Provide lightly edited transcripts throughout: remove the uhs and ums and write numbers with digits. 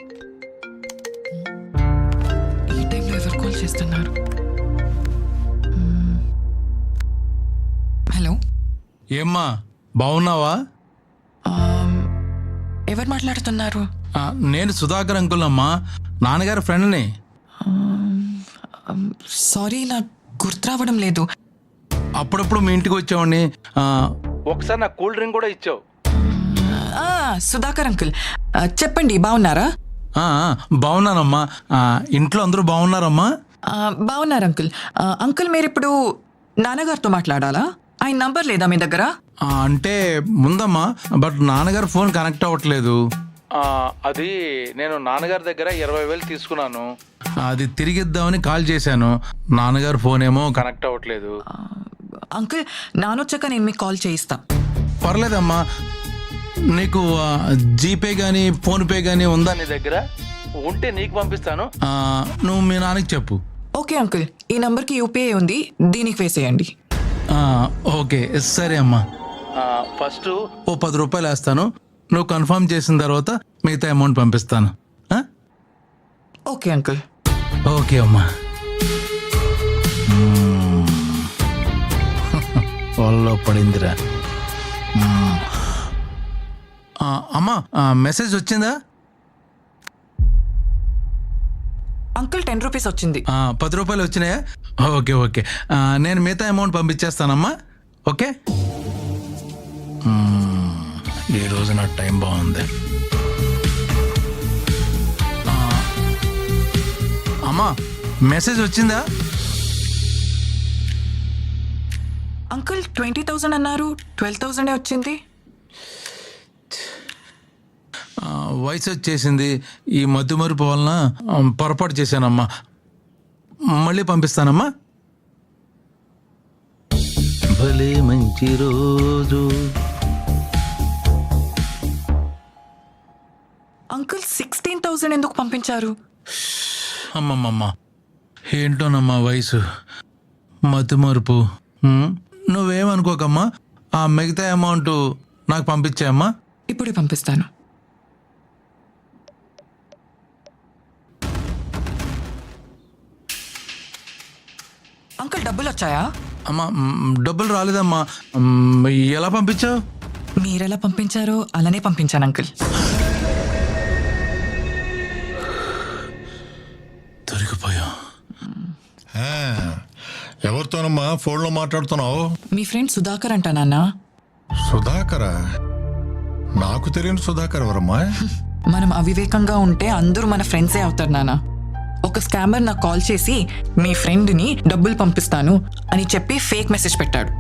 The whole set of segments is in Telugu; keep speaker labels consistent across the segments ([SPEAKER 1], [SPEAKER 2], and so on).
[SPEAKER 1] ఈ టైంలో ఎవరు కాల్ చేస్తున్నారు? హలో,
[SPEAKER 2] ఏమ్మా బాగున్నావా?
[SPEAKER 1] ఎవరు మాట్లాడుతున్నారు?
[SPEAKER 2] నేను సుధాకర్ అంకుల్ అమ్మా, నాన్నగారి ఫ్రెండ్ని.
[SPEAKER 1] సారీ, నాకు గుర్తు రావడం లేదు.
[SPEAKER 2] అప్పుడప్పుడు మీ ఇంటికి వచ్చావండి. ఒకసారి నాకు కూల్ డ్రింక్ కూడా ఇచ్చావు.
[SPEAKER 1] సుధాకర్ అంకుల్, చెప్పండి, బాగున్నారా?
[SPEAKER 2] బాగున్నానమ్మా. ఇంట్లో అందరూ బాగున్నారమ్మా?
[SPEAKER 1] బాగున్నారు అంకుల్. అంకుల్, మీరు ఇప్పుడు నాన్నగారితో మాట్లాడాలా? ఆయన నంబర్ లేదా మీ దగ్గర?
[SPEAKER 2] అంటే ముందమ్మా, బట్ నాన్నగారు ఫోన్ కనెక్ట్ అవ్వట్లేదు. అది నేను నాన్నగారి దగ్గర 20,000 తీసుకున్నాను, అది తిరిగిద్దామని కాల్ చేశాను. నాన్నగారు ఫోన్ ఏమో కనెక్ట్ అవ్వట్లేదు.
[SPEAKER 1] అంకుల్, నానొచ్చాక నేను మీకు కాల్ చేయిస్తా.
[SPEAKER 2] పర్లేదమ్మా. నీకు జీపే కానీ ఫోన్పే కానీ ఉందా నీ దగ్గర? ఉంటే నీకు పంపిస్తాను, నువ్వు మీ నాన్నకి చెప్పు.
[SPEAKER 1] ఓకే అంకుల్, ఈ నంబర్కి యూపీఐ ఉంది, దీనికి వేసేయండి.
[SPEAKER 2] ఓకే సరే అమ్మా. ఫస్ట్ ఓ 10 రూపాయలు వేస్తాను, నువ్వు కన్ఫర్మ్ చేసిన తర్వాత మిగతా అమౌంట్ పంపిస్తాను.
[SPEAKER 1] Okay uncle.
[SPEAKER 2] ఓకే అమ్మా. వాళ్ళలో పడిందిరా. అమ్మా, మెసేజ్ వచ్చిందా?
[SPEAKER 1] అంకుల్, 10 రూపీస్ వచ్చింది.
[SPEAKER 2] 10 రూపాయలు వచ్చినాయా? ఓకే ఓకే, నేను మిగతా అమౌంట్ పంపించేస్తానమ్మా. ఓకే, ఈ రోజు నా టైం బాగుంది. అమ్మా, మెసేజ్ వచ్చిందా?
[SPEAKER 1] అంకుల్, 20,000 అన్నారు, 12,000 వచ్చింది.
[SPEAKER 2] వయసు వచ్చేసింది, ఈ మధ్యమరుపు వలన పొరపాటు చేశానమ్మా. మళ్ళీ పంపిస్తానమ్మా. భలే మంచి రోజు.
[SPEAKER 1] అంకుల్, 16,000 ఎందుకు పంపించారు?
[SPEAKER 2] అమ్మమ్మమ్మ, ఏంటోనమ్మా వయసు, మతిమరుపు. నువ్వేమనుకోకమ్మా, ఆ మిగతా అమౌంట్ నాకు పంపించాయమ్మా.
[SPEAKER 1] ఇప్పుడే పంపిస్తాను. అంకుల్, డబ్బులు వచ్చాయా?
[SPEAKER 2] అమ్మా, డబ్బులు రాలేదమ్మా. ఎలా పంపించావు?
[SPEAKER 1] మీరెలా పంపించారో అలానే పంపించాను అంకుల్.
[SPEAKER 2] దొరికిపోయా.
[SPEAKER 3] ఎవరితోనమ్మా ఫోన్లో మాట్లాడుతున్నావు?
[SPEAKER 1] మీ ఫ్రెండ్ సుధాకర్ అంట నాన్న.
[SPEAKER 3] సుధాకరా? నాకు తెలియని సుధాకర్ ఎవరమ్మా?
[SPEAKER 1] మనం అవివేకంగా ఉంటే అందరూ మన ఫ్రెండ్సే అవుతారు నాన్న. ఒక స్కామర్ నాకు కాల్ చేసి మీ ఫ్రెండ్ని డబ్బులు పంపిస్తాను అని చెప్పి ఫేక్ మెసేజ్ పెట్టాడు.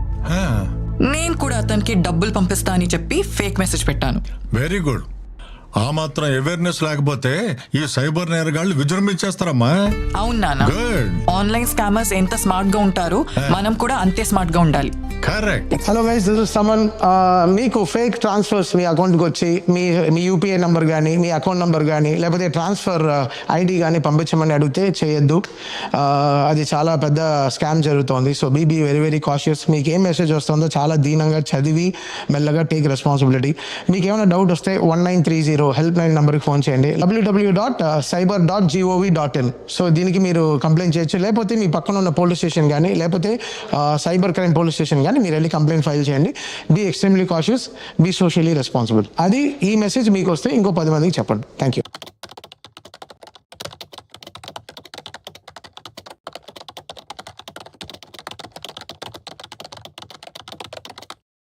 [SPEAKER 1] నేను కూడా అతనికి డబ్బులు పంపిస్తా అని చెప్పి ఫేక్ మెసేజ్ పెట్టాను.
[SPEAKER 3] Very good. ఆ మాత్రం అవేర్నెస్ లేకపోతే ఈ సైబర్ నేరగాళ్ళు విజృంభించేస్తారమ్మా.
[SPEAKER 1] అవును నాన్న, ఆన్లైన్ స్కామర్స్ ఎంత స్మార్ట్ గా ఉంటారో మనం కూడా అంతే స్మార్ట్ గా ఉండాలి.
[SPEAKER 3] Correct.
[SPEAKER 4] Hello guys, this is Suman. మీకు ఫేక్ ట్రాన్స్ఫర్స్ మీ అకౌంట్కి వచ్చి మీ యూపీఐ నెంబర్ కానీ మీ అకౌంట్ నెంబర్ కానీ లేకపోతే ట్రాన్స్ఫర్ ఐడి కానీ పంపించమని అడిగితే చేయొద్దు. అది చాలా పెద్ద స్కామ్ జరుగుతోంది. So be very very cautious. మీకు ఏం మెసేజ్ వస్తుందో చాలా దీనంగా చదివి మెల్లగా టేక్ రెస్పాన్సిబిలిటీ. మీకు ఏమైనా డౌట్ వస్తే 1930 హెల్ప్ లైన్ నెంబర్కి ఫోన్ చేయండి, www.cyber.gov.in. సో దీనికి మీరు కంప్లైంట్ చేయొచ్చు, లేకపోతే మీ పక్కన ఉన్న పోలీస్ స్టేషన్ కానీ లేకపోతే సైబర్ క్రైమ్ పోలీస్ స్టేషన్ కానీ మీరు వెళ్ళి కంప్లైంట్ ఫైల్ చేయండి. Be extremely cautious, be socially responsible. అది ఈ మెసేజ్ మీకు వస్తే ఇంకో 10 మందికి చెప్పండి. Thank you.